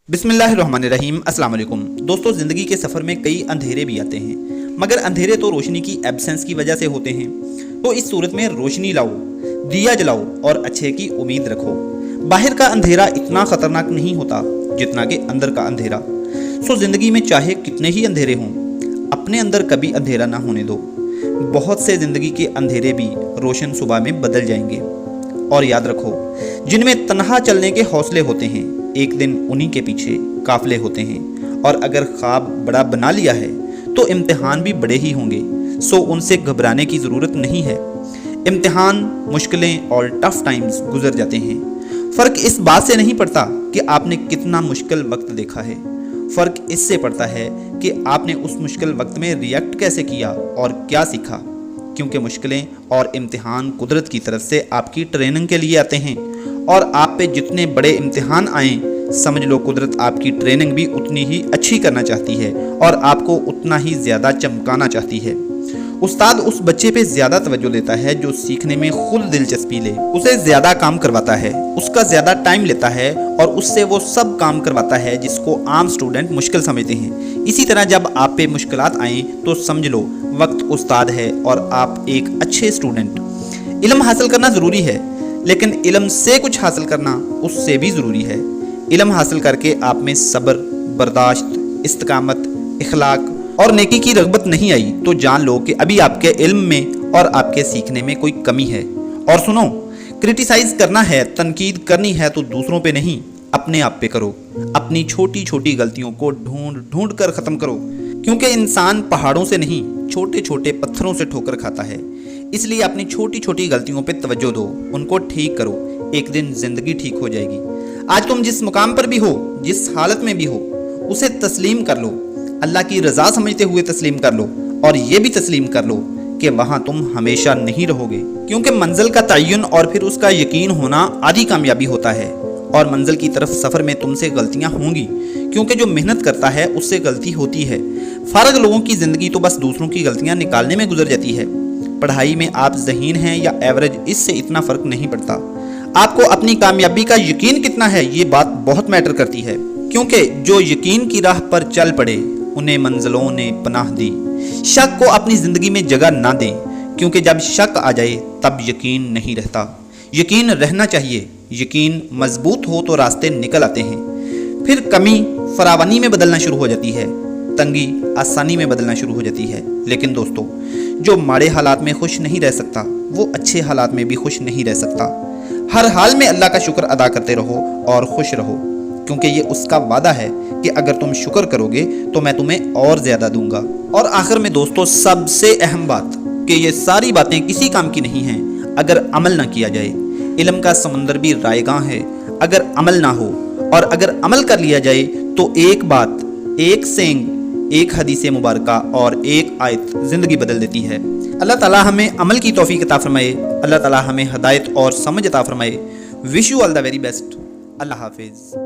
बिस्मिल्लाहिर्रहमानिर्रहीम। अस्सलाम वालेकुम दोस्तों, ज़िंदगी के सफ़र में कई अंधेरे भी आते हैं, मगर अंधेरे तो रोशनी की एब्सेंस की वजह से होते हैं। तो इस सूरत में रोशनी लाओ, दिया जलाओ और अच्छे की उम्मीद रखो। बाहर का अंधेरा इतना ख़तरनाक नहीं होता जितना कि अंदर का अंधेरा। सो ज़िंदगी में चाहे कितने ही अंधेरे हों, अपने अंदर कभी अंधेरा ना होने दो। बहुत से ज़िंदगी के अंधेरे भी रोशन सुबह में बदल जाएंगे। और याद रखो, जिनमें तन्हा चलने के हौसले होते हैं, एक दिन उन्हीं के पीछे काफले होते हैं। और अगर ख्वाब बड़ा बना लिया है तो इम्तिहान भी बड़े ही होंगे। सो उनसे घबराने की ज़रूरत नहीं है। इम्तिहान, मुश्किलें और टफ टाइम्स गुजर जाते हैं। फ़र्क इस बात से नहीं पड़ता कि आपने कितना मुश्किल वक्त देखा है, फ़र्क इससे पड़ता है कि आपने उस मुश्किल वक्त में रिएक्ट कैसे किया और क्या सीखा। क्योंकि मुश्किलें और इम्तिहान कुदरत की तरफ से आपकी ट्रेनिंग के लिए आते हैं। और आप पे जितने बड़े इम्तिहान आएँ, समझ लो कुदरत आपकी ट्रेनिंग भी उतनी ही अच्छी करना चाहती है और आपको उतना ही ज़्यादा चमकाना चाहती है। उस्ताद उस बच्चे पे ज़्यादा तवज्जो देता है जो सीखने में खुद दिलचस्पी ले, उसे ज़्यादा काम करवाता है, उसका ज़्यादा टाइम लेता है और उससे वो सब काम करवाता है जिसको आम स्टूडेंट मुश्किल समझते हैं। इसी तरह जब आप पे मुश्किलात आएँ तो समझ लो वक्त उस्ताद है और आप एक अच्छे स्टूडेंट। इल्म हासिल करना ज़रूरी है, लेकिन इल्म से कुछ हासिल करना उससे भी ज़रूरी है। इल्म हासिल करके आप में सब्र, बर्दाश्त, इस्तिकामत, इखलाक और नेकी की रग़बत नहीं आई तो जान लो कि अभी आपके इल्म में और आपके सीखने में कोई कमी है। और सुनो, क्रिटिसाइज़ करना है, तनकीद करनी है तो दूसरों पे नहीं, अपने आप पे करो। अपनी छोटी छोटी गलतियों को ढूंढ ढूंढ कर ख़त्म करो, क्योंकि इंसान पहाड़ों से नहीं, छोटे छोटे पत्थरों से ठोकर खाता है। इसलिए अपनी छोटी छोटी गलतियों पे तवज्जो दो, उनको ठीक करो। एक दिन ज़िंदगी ठीक हो जाएगी। आज तुम जिस मुकाम पर भी हो, जिस हालत में भी हो, उसे तस्लीम कर लो। अल्लाह की रज़ा समझते हुए तस्लीम कर लो। और ये भी तस्लीम कर लो कि वहाँ तुम हमेशा नहीं रहोगे, क्योंकि मंजिल का तयन और फिर उसका यकीन होना आधी कामयाबी होता है। और मंजिल की तरफ सफ़र में तुमसे गलतियाँ होंगी, क्योंकि जो मेहनत करता है उससे गलती होती है। फारग लोगों की ज़िंदगी तो बस दूसरों की गलतियाँ निकालने में गुजर जाती है। पढ़ाई में आप ज़हीन हैं या एवरेज, इससे इतना फ़र्क नहीं पड़ता। आपको अपनी कामयाबी का यकीन कितना है, ये बात बहुत मैटर करती है। क्योंकि जो यकीन की राह पर चल पड़े उन्हें मंजिलों ने पनाह दी। शक को अपनी ज़िंदगी में जगह ना दें, क्योंकि जब शक आ जाए तब यकीन नहीं रहता। यकीन रहना चाहिए। यकीन मजबूत हो तो रास्ते निकल आते हैं। फिर कमी फरावानी में बदलना शुरू हो जाती है, तंगी आसानी में बदलना शुरू हो जाती है। लेकिन दोस्तों, जो माड़े हालात में खुश नहीं रह सकता वो अच्छे हालात में भी खुश नहीं रह सकता। हर हाल में अल्लाह का शुक्र अदा करते रहो और खुश रहो, क्योंकि ये उसका वादा है कि अगर तुम शुक्र करोगे तो मैं तुम्हें और ज़्यादा दूंगा। और आखिर में दोस्तों, सबसे अहम बात कि ये सारी बातें किसी काम की नहीं हैं अगर अमल ना किया जाए। इल्म का समंदर भी रायगां है अगर अमल ना हो, और अगर अमल कर लिया जाए तो एक बात, एक सेंग, एक हदीस मुबारका और एक आयत ज़िंदगी बदल देती है। अल्लाह ताला हमें अमल की तौफीक अता फरमाए। अल्लाह ताला हमें हदायत और समझ अता फरमाए। Wish you all the very best. अल्लाह हाफिज़।